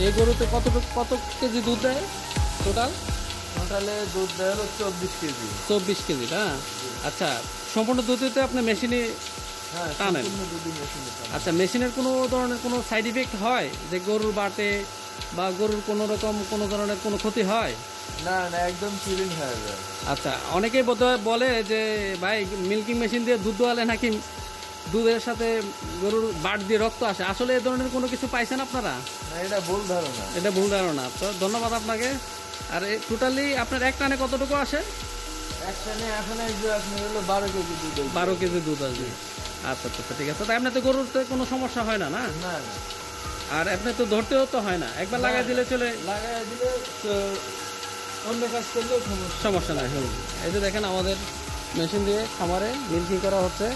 এই গরুতে কত কেজি দুধ দেয় টোটাল? টোটালে দুধ দেয় হলো 24 কেজি। 24 কেজি না? আচ্ছা, সম্পূর্ণ দুধতে আপনি মেশিনে হ্যাঁ, টানেন? সম্পূর্ণ দুধই মেশিনে টানে। আচ্ছা, মেশিনের কোনো ধরনের কোনো সাইড ইফেক্ট হয় যে গরুর বাটে বা গরুর কোনো রকম কোনো ধরনের কোনো ক্ষতি হয়? না না, একদম ক্লিন হয়ে যায়। আচ্ছা, অনেকেই বোধহয় বলে যে ভাই মিল্কিং মেশিন দিয়ে দুধ দোয়ালে নাকি দুধের সাথে গরুর বাট দিয়ে রক্ত আসে, আসলে এই ধরনের কোনো কিছু পাইছেন আপনারা? না, এটা ভুল ধারণা। এটা ভুল ধারণা। তো ধন্যবাদ আপনাকে। আর টোটালি আপনার এক টানে কতটুকু আসে? একটানে এখন আসবে আপনার হলো 12 কেজি দুধ। 12 কেজি দুধ আসবে। আচ্ছা আচ্ছা, ঠিক আছে। তাই আপনার তো গরুতে কোনো সমস্যা হয় না? না না না, আর আপনি তো ধরতেও তো হয় না, একবার লাগাই দিলে চলে? লাগাই দিলে তো অন্য কাজ করলেও সমস্যা সমস্যা নাই। এই যে দেখেন আমাদের মেশিন দিয়ে খামারে মিল্কিং করা হচ্ছে।